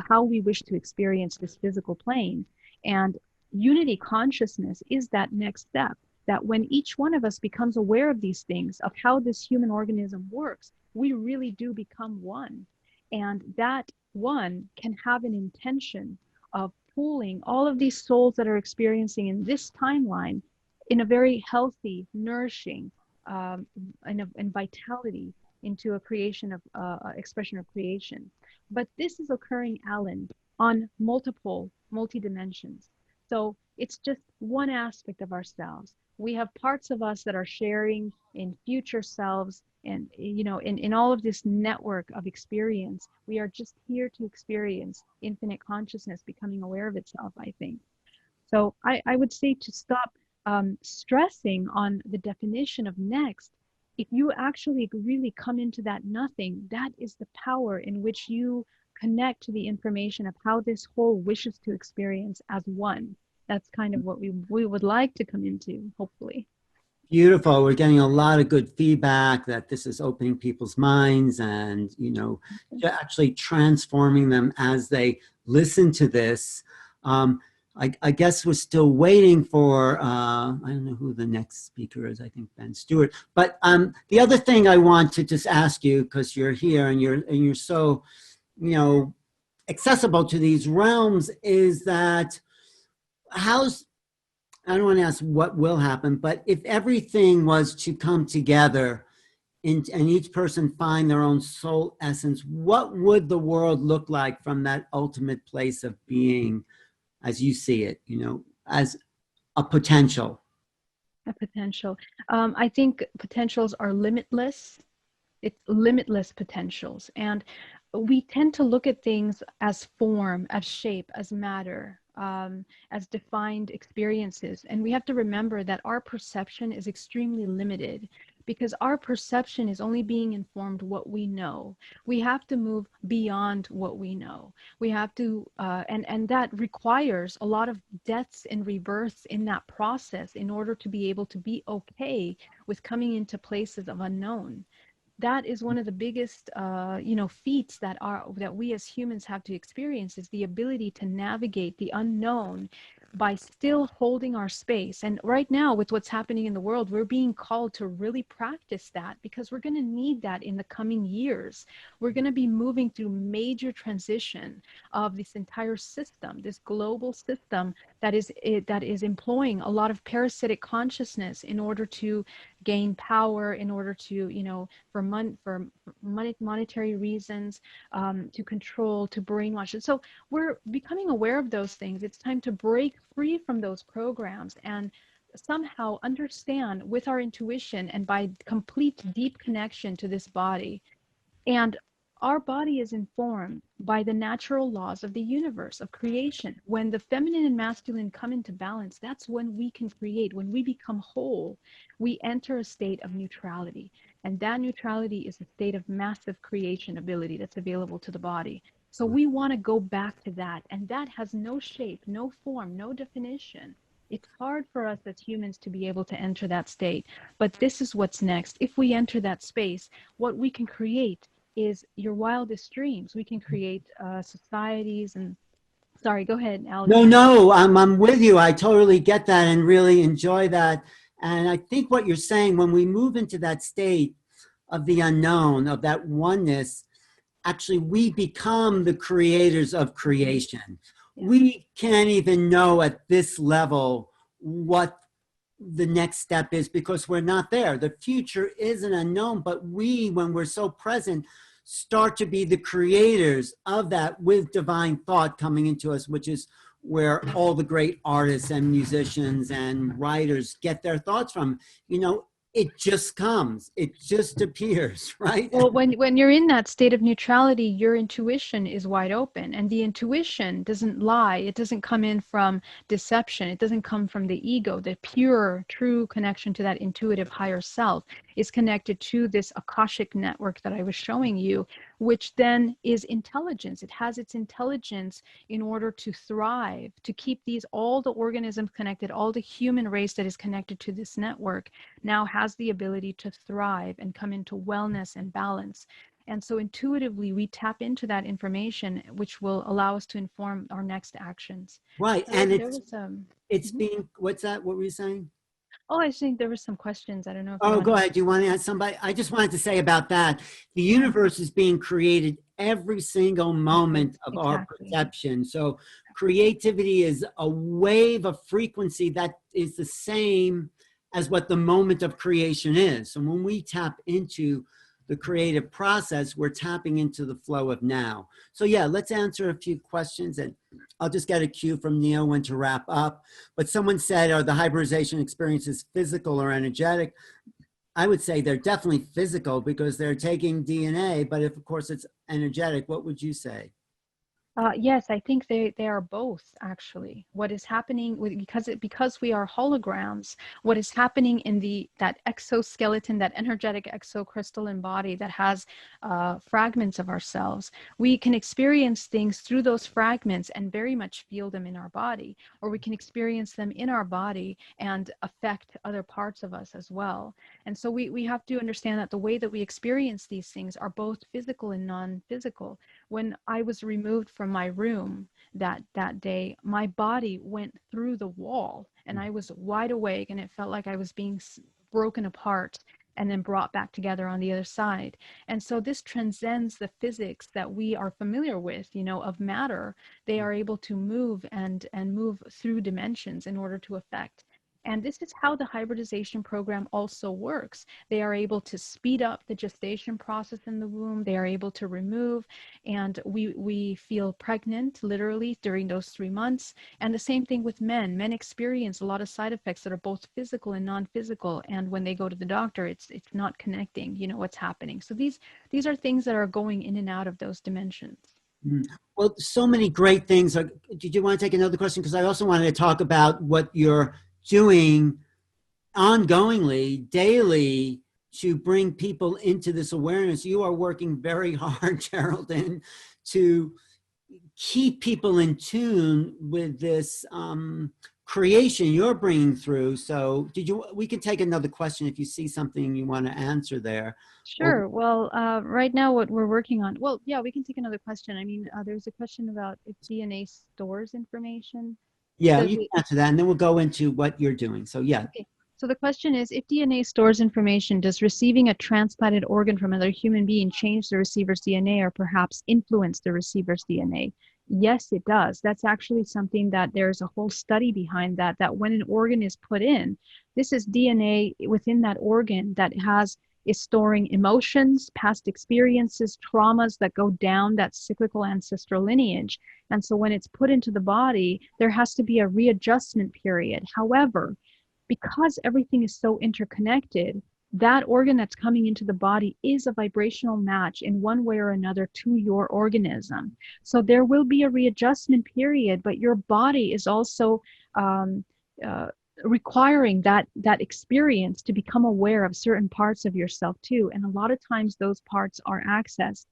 how we wish to experience this physical plane. And unity consciousness is that next step, that when each one of us becomes aware of these things, of how this human organism works, we really do become one. And that one can have an intention of pooling all of these souls that are experiencing in this timeline in a very healthy, nourishing, and vitality into a creation of expression of creation. But this is occurring, Alan, on multi dimensions. So it's just one aspect of ourselves. We have parts of us that are sharing in future selves, and in all of this network of experience. We are just here to experience infinite consciousness becoming aware of itself, I think. So I would say to stop stressing on the definition of next. If you actually really come into that nothing, that is the power in which you connect to the information of how this whole wishes to experience as one. That's kind of what we would like to come into, hopefully. Beautiful. We're getting a lot of good feedback that this is opening people's minds and, actually transforming them as they listen to this. I guess we're still waiting for, I don't know who the next speaker is. I think Ben Stewart. But the other thing I want to just ask you, because you're here and you're so, accessible to these realms, is that I don't want to ask what will happen, but if everything was to come together and each person find their own soul essence, what would the world look like from that ultimate place of being as you see it, as a potential? A potential. I think potentials are limitless. It's limitless potentials. And we tend to look at things as form, as shape, as matter, as defined experiences. And we have to remember that our perception is extremely limited because our perception is only being informed what we know. We have to move beyond what we know. We have to, and that requires a lot of deaths and rebirths in that process in order to be able to be okay with coming into places of unknown. That is one of the biggest feats that we as humans have to experience, is the ability to navigate the unknown by still holding our space. And right now, with what's happening in the world, we're being called to really practice that, because we're going to need that in the coming years. We're going to be moving through major transition of this entire system, this global system that is employing a lot of parasitic consciousness in order to gain power, in order to, for monetary reasons, to control, to brainwash. And so we're becoming aware of those things. It's time to break free from those programs and somehow understand with our intuition and by complete deep connection to this body and Our body is informed by the natural laws of the universe, of creation. When the feminine and masculine come into balance, that's when we can create. When we become whole, we enter a state of neutrality. And that neutrality is a state of massive creation ability that's available to the body. So we want to go back to that. And that has no shape, no form, no definition. It's hard for us as humans to be able to enter that state. But this is what's next. If we enter that space, what we can create is your wildest dreams. We can create societies and sorry, go ahead, Alex. No, I'm with you. I totally get that and really enjoy that. And I think what you're saying, when we move into that state of the unknown, of that oneness, actually we become the creators of creation. Yeah. We can't even know at this level what the next step is because we're not there. The future is an unknown, but we, when we're so present, start to be the creators of that with divine thought coming into us, which is where all the great artists and musicians and writers get their thoughts from. You know, it just comes, it just appears, right? Well, when you're in that state of neutrality, your intuition is wide open, and the intuition doesn't lie. It doesn't come in from deception. It doesn't come from the ego. The pure, true connection to that intuitive higher self is connected to this Akashic network that I was showing you, which then is intelligence. It has its intelligence in order to thrive, to keep all the organisms connected, all the human race that is connected to this network now has the ability to thrive and come into wellness and balance. And so intuitively, we tap into that information, which will allow us to inform our next actions. Right. So and it's being, what's that? What were you saying? Oh, I think there were some questions. I don't know if Oh, go ahead. Do you want to ask somebody? I just wanted to say about that. The universe is being created every single moment of our perception. So creativity is a wave of frequency that is the same as what the moment of creation is. So when we tap into the creative process, we're tapping into the flow of now. So yeah, let's answer a few questions, and I'll just get a cue from Neil when to wrap up. But someone said, are the hybridization experiences physical or energetic? I would say they're definitely physical because they're taking DNA, but if of course it's energetic, what would you say? Yes, I think they are both actually. What is happening because we are holograms, what is happening in that exoskeleton, that energetic exocrystalline body that has fragments of ourselves, we can experience things through those fragments and very much feel them in our body, or we can experience them in our body and affect other parts of us as well. And so we have to understand that the way that we experience these things are both physical and non-physical. When I was removed from my room that day, my body went through the wall and I was wide awake, and it felt like I was being broken apart and then brought back together on the other side. And so this transcends the physics that we are familiar with, of matter. They are able to move and move through dimensions in order to affect. And this is how the hybridization program also works. They are able to speed up the gestation process in the womb. They are able to remove, and we feel pregnant literally during those 3 months. And the same thing with men. Men experience a lot of side effects that are both physical and non-physical. And when they go to the doctor, it's not connecting, what's happening. So these are things that are going in and out of those dimensions. Well, so many great things. Did you want to take another question? Because I also wanted to talk about what you're doing ongoingly, daily, to bring people into this awareness. You are working very hard, Geraldine, to keep people in tune with this creation you're bringing through. So we can take another question if you see something you want to answer there. Sure. Well, right now what we're working on, well, yeah, we can take another question. I mean, there's a question about if DNA stores information. Yeah, you can answer that, and then we'll go into what you're doing. So yeah. Okay. So the question is, if DNA stores information, does receiving a transplanted organ from another human being change the receiver's DNA or perhaps influence the receiver's DNA? Yes, it does. That's actually something that there's a whole study behind that when an organ is put in, this is DNA within that organ that is storing emotions, past experiences, traumas that go down that cyclical ancestral lineage. And so when it's put into the body, there has to be a readjustment period. However, because everything is so interconnected, that organ that's coming into the body is a vibrational match in one way or another to your organism. So there will be a readjustment period, but your body is also um, uh, requiring that experience to become aware of certain parts of yourself too. And a lot of times those parts are accessed.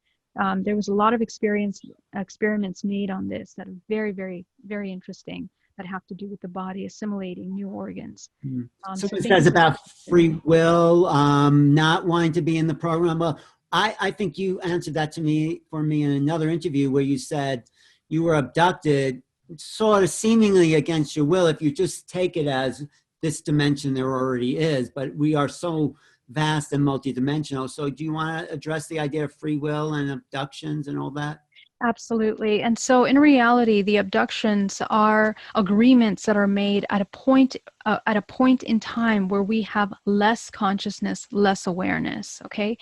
There was a lot of experiments made on this that are very, very, very interesting, that have to do with the body assimilating new organs. So So it thank you says for the about question. free will, not wanting to be in the program. Well, I think you answered that for me in another interview where you said you were abducted sort of seemingly against your will if you just take it as this dimension there already is, but we are so vast and multidimensional. So do you want to address the idea of free will and abductions and all that? Absolutely. And so in reality, the abductions are agreements that are made at a point in time where we have less consciousness, less awareness. Okay.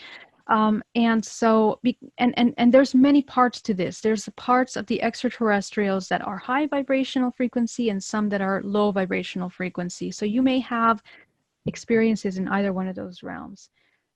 And so, and there's many parts to this. There's the parts of the extraterrestrials that are high vibrational frequency and some that are low vibrational frequency. So you may have experiences in either one of those realms.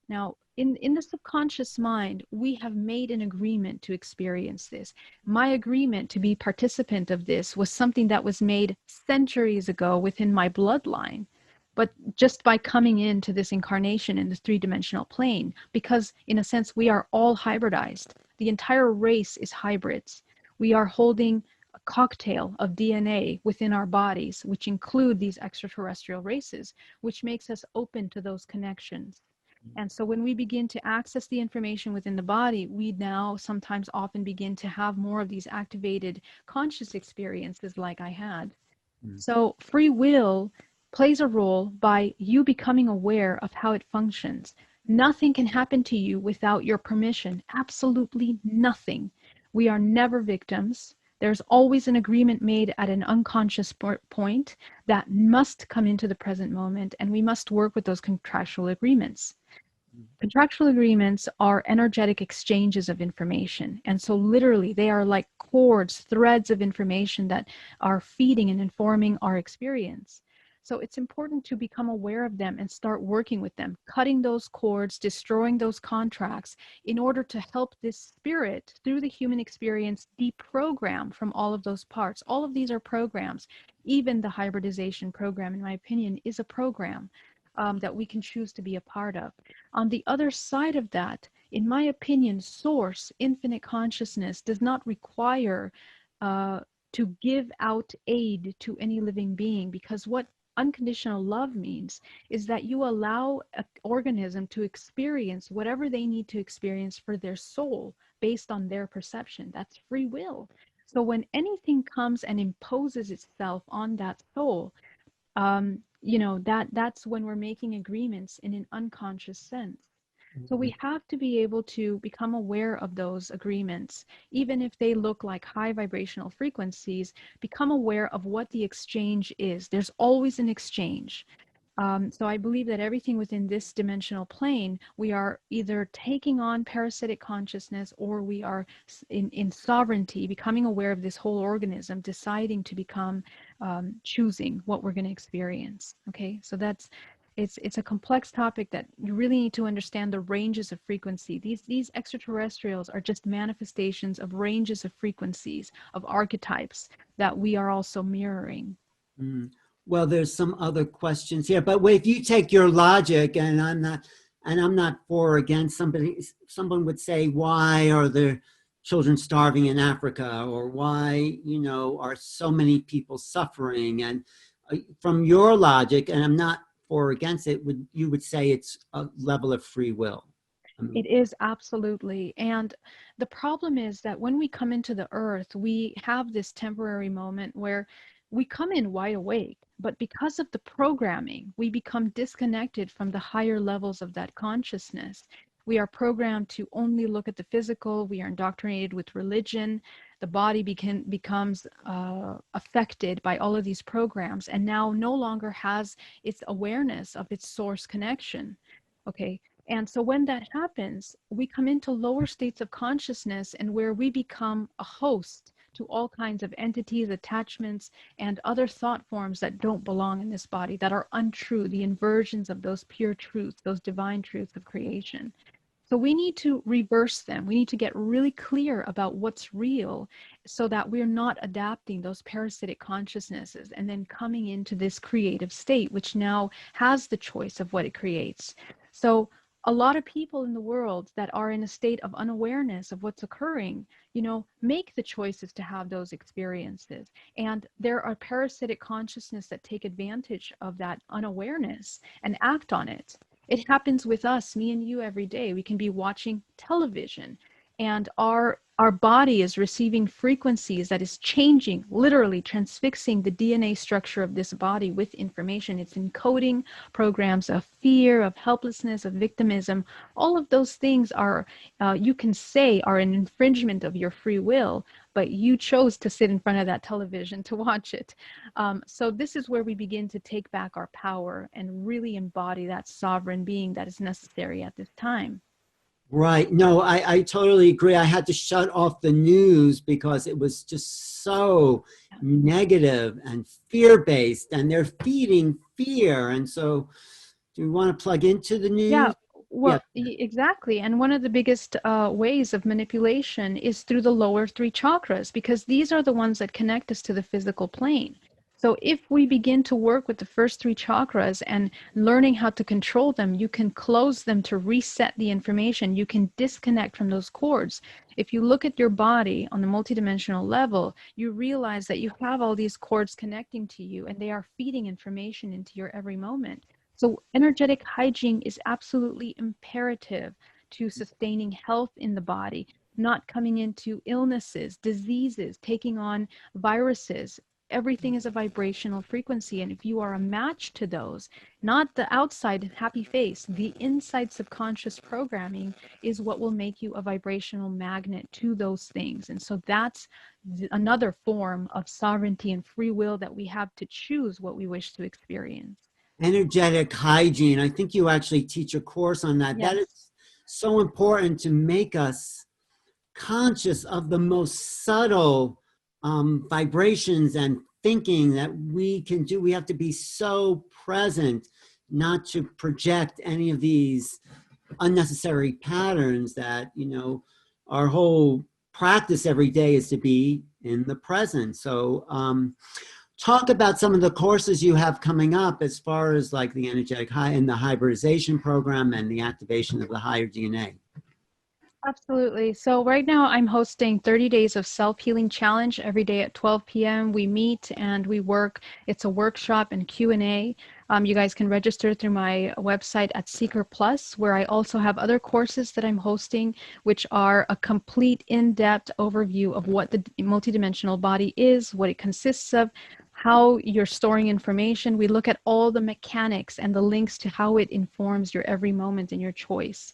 Now, in the subconscious mind, we have made an agreement to experience this. My agreement to be participant of this was something that was made centuries ago within my bloodline. But just by coming into this incarnation in this three-dimensional plane, because in a sense, we are all hybridized. The entire race is hybrids. We are holding a cocktail of DNA within our bodies, which include these extraterrestrial races, which makes us open to those connections. And so when we begin to access the information within the body, we now sometimes often begin to have more of these activated conscious experiences like I had. So free will plays a role by you becoming aware of how it functions. Nothing can happen to you without your permission. Absolutely nothing. We are never victims. There's always an agreement made at an unconscious point that must come into the present moment, and we must work with those contractual agreements. Contractual agreements are energetic exchanges of information. And so literally they are like cords, threads of information that are feeding and informing our experience. So it's important to become aware of them and start working with them, cutting those cords, destroying those contracts in order to help this spirit through the human experience deprogram from all of those parts. All of these are programs. Even the hybridization program, in my opinion, is a program that we can choose to be a part of. On the other side of that, in my opinion, source, infinite consciousness, does not require to give out aid to any living being, because what unconditional love means is that you allow an organism to experience whatever they need to experience for their soul based on their perception. That's free will. So when anything comes and imposes itself on that soul, that's when we're making agreements in an unconscious sense. So we have to be able to become aware of those agreements, even if they look like high vibrational frequencies. Become aware of what the exchange is. There's always an exchange. So I believe that everything within this dimensional plane, we are either taking on parasitic consciousness, or we are in sovereignty, becoming aware of this whole organism, deciding to become, choosing what we're going to experience. Okay, so it's a complex topic that you really need to understand the ranges of frequency. These extraterrestrials are just manifestations of ranges of frequencies, of archetypes that we are also mirroring. Mm. Well, there's some other questions here, but wait, if you take your logic, and I'm not for or against someone would say, why are there children starving in Africa, or why, are so many people suffering? And from your logic, and I'm not for or against it, you would say it's a level of free will? It is absolutely. And the problem is that when we come into the earth, we have this temporary moment where we come in wide awake, but because of the programming, we become disconnected from the higher levels of that consciousness. We are programmed to only look at the physical. We are indoctrinated with religion. The body becomes affected by all of these programs, and now no longer has its awareness of its source connection. Okay. And so when that happens, we come into lower states of consciousness, and where we become a host to all kinds of entities, attachments, and other thought forms that don't belong in this body, that are untrue, the inversions of those pure truths, those divine truths of creation. So we need to reverse them. We need to get really clear about what's real so that we're not adapting those parasitic consciousnesses and then coming into this creative state, which now has the choice of what it creates. So a lot of people in the world that are in a state of unawareness of what's occurring, make the choices to have those experiences. And there are parasitic consciousness that take advantage of that unawareness and act on it. It happens with us, me and you, every day. We can be watching television and our body is receiving frequencies that is changing, literally transfixing the DNA structure of this body with information. It's encoding programs of fear, of helplessness, of victimism. All of those things are, you can say, are an infringement of your free will, but you chose to sit in front of that television to watch it. So this is where we begin to take back our power and really embody that sovereign being that is necessary at this time. Right. No, I totally agree. I had to shut off the news because it was just so negative and fear-based, and they're feeding fear. And so do you want to plug into the news? Yeah, well, exactly. And one of the biggest ways of manipulation is through the lower three chakras, because these are the ones that connect us to the physical plane. So if we begin to work with the first three chakras and learning how to control them, you can close them to reset the information. You can disconnect from those cords. If you look at your body on the multidimensional level, you realize that you have all these cords connecting to you and they are feeding information into your every moment. So energetic hygiene is absolutely imperative to sustaining health in the body, not coming into illnesses, diseases, taking on viruses. Everything is a vibrational frequency. And if you are a match to those, not the outside happy face, the inside subconscious programming is what will make you a vibrational magnet to those things. And so that's another form of sovereignty and free will that we have to choose what we wish to experience. Energetic hygiene. I think you actually teach a course on that. Yes. That is so important to make us conscious of the most subtle vibrations and thinking that we can do. We have to be so present not to project any of these unnecessary patterns that, our whole practice every day is to be in the present. So talk about some of the courses you have coming up as far as like the energetic high and the hybridization program and the activation of the higher DNA. Absolutely. So right now I'm hosting 30 days of self-healing challenge every day at 12 p.m. We meet and we work. It's a workshop and Q&A. You guys can register through my website at Seeker Plus, where I also have other courses that I'm hosting, which are a complete in-depth overview of what the multidimensional body is, what it consists of, how you're storing information. We look at all the mechanics and the links to how it informs your every moment and your choice.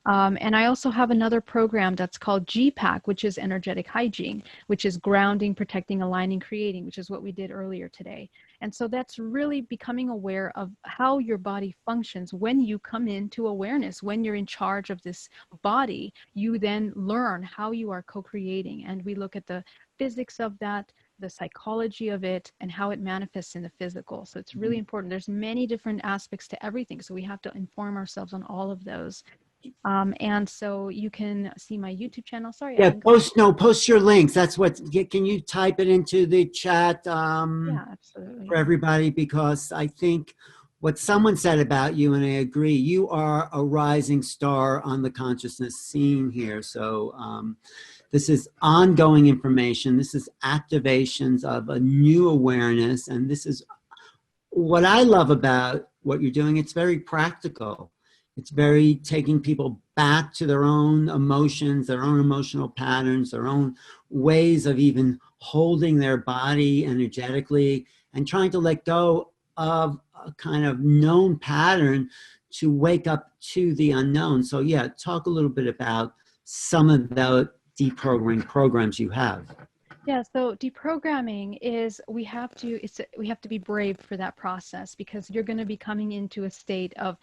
And I also have another program that's called GPAC, which is energetic hygiene, which is grounding, protecting, aligning, creating, which is what we did earlier today. And so that's really becoming aware of how your body functions. When you come into awareness, when you're in charge of this body, you then learn how you are co-creating. And we look at the physics of that, the psychology of it, and how it manifests in the physical. So it's really important. There's many different aspects to everything. So we have to inform ourselves on all of those. And so you can see my YouTube channel. Sorry. Yeah, post your links. That's what, can you type it into the chat Yeah, absolutely. for everybody? Because I think what someone said about you, and I agree, you are a rising star on the consciousness scene here. So this is ongoing information. This is activations of a new awareness. And this is what I love about what you're doing. It's very practical. It's very taking people back to their own emotions, their own emotional patterns, their own ways of even holding their body energetically and trying to let go of a kind of known pattern to wake up to the unknown. So yeah, talk a little bit about some of the deprogramming programs you have. Yeah, so deprogramming is we have to be brave for that process, because you're going to be coming into a state of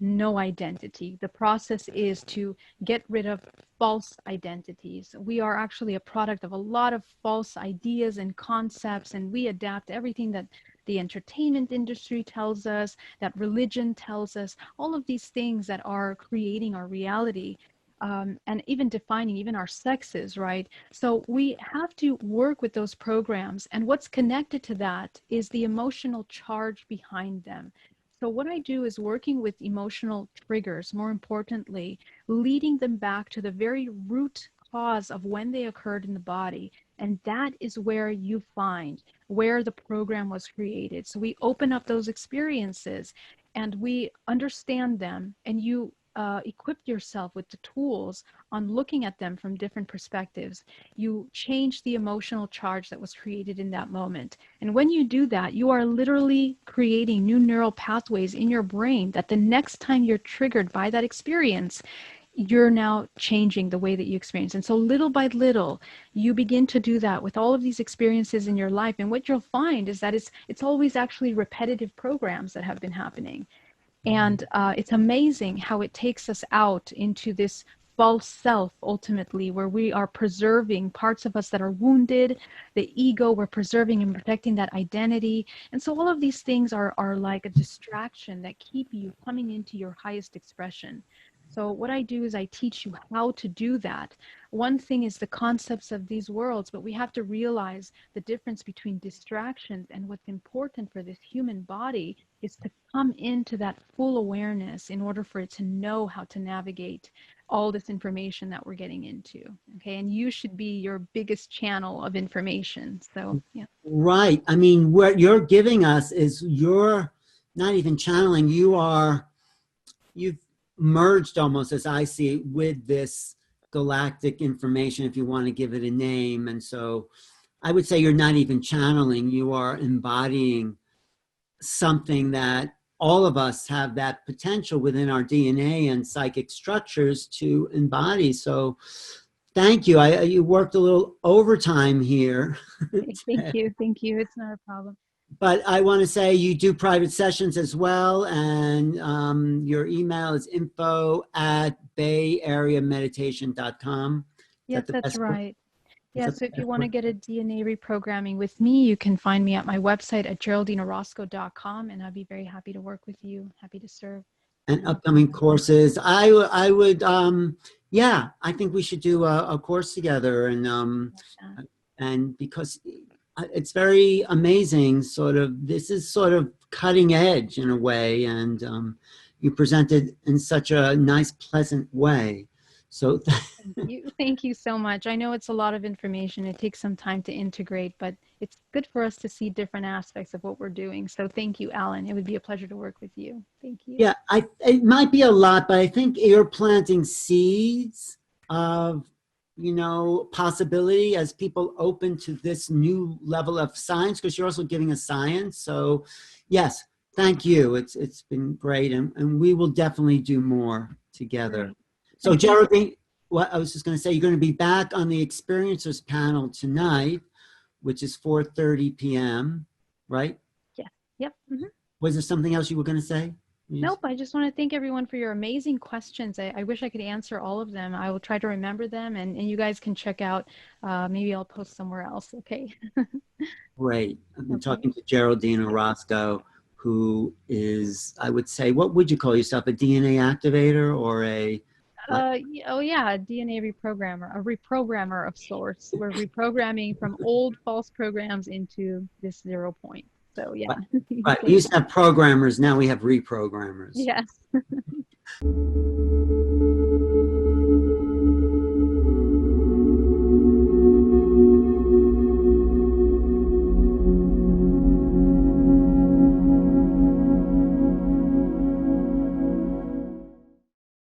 no identity. The process is to get rid of false identities. We are actually a product of a lot of false ideas and concepts, and we adapt everything that the entertainment industry tells us, that religion tells us, all of these things that are creating our reality. And even defining even our sexes, right? So we have to work with those programs. And what's connected to that is the emotional charge behind them. So what I do is working with emotional triggers, more importantly, leading them back to the very root cause of when they occurred in the body. And that is where you find where the program was created. So we open up those experiences and we understand them, and you equip yourself with the tools on looking at them from different perspectives. You change the emotional charge that was created in that moment. And when you do that, you are literally creating new neural pathways in your brain that the next time you're triggered by that experience, you're now changing the way that you experience. And so little by little, you begin to do that with all of these experiences in your life. And what you'll find is that it's always actually repetitive programs that have been happening. And it's amazing how it takes us out into this false self, ultimately, where we are preserving parts of us that are wounded, the ego, we're preserving and protecting that identity. And so all of these things are like a distraction that keep you coming into your highest expression. So what I do is I teach you how to do that. One thing is the concepts of these worlds, but we have to realize the difference between distractions, and what's important for this human body is to come into that full awareness in order for it to know how to navigate all this information that we're getting into. Okay. And you should be your biggest channel of information. So, yeah. Right. I mean, what you're giving us is you're not even channeling, you've merged almost, as I see it, with this galactic information, if you want to give it a name. And so I would say you're not even channeling, you are embodying something that all of us have that potential within our DNA and psychic structures to embody. So thank you. You worked a little overtime here. Thank you. Thank you. It's not a problem. But I want to say you do private sessions as well, and your email is info@bayareameditation.com. Yes, That the that's best right. is Yeah, that the so if you best want to way? get a DNA reprogramming with me, you can find me at my website at geraldineorozco.com, and I'd be very happy to work with you, happy to serve. And upcoming courses. I would, yeah, I think we should do a course together, and because it's very amazing, sort of, this is sort of cutting edge in a way, and you present it in such a nice, pleasant way. So Thank you. Thank you so much. I know it's a lot of information. It takes some time to integrate, but it's good for us to see different aspects of what we're doing. So thank you, Alan. It would be a pleasure to work with you. Thank you. yeah, it might be a lot, but I think you're planting seeds of, possibility as people open to this new level of science, because you're also giving us science. So yes, thank you. It's been great, and we will definitely do more together. Great. So And thank you. Geraldine, what I was just going to say, you're going to be back on the experiencers panel tonight, which is 4:30 p.m., right? Yeah. Yep. Was there something else you were going to say? Nope. I just want to thank everyone for your amazing questions. I wish I could answer all of them. I will try to remember them, and you guys can check out. Maybe I'll post somewhere else. Okay. Great. I've been Okay. talking to Geraldine Orozco, who is, I would say, what would you call yourself? A DNA activator or a, what? Oh yeah, a DNA reprogrammer, a reprogrammer of sorts. We're reprogramming from old false programs into this 0 point. So yeah. Right. We used to have programmers, now we have reprogrammers. Yes.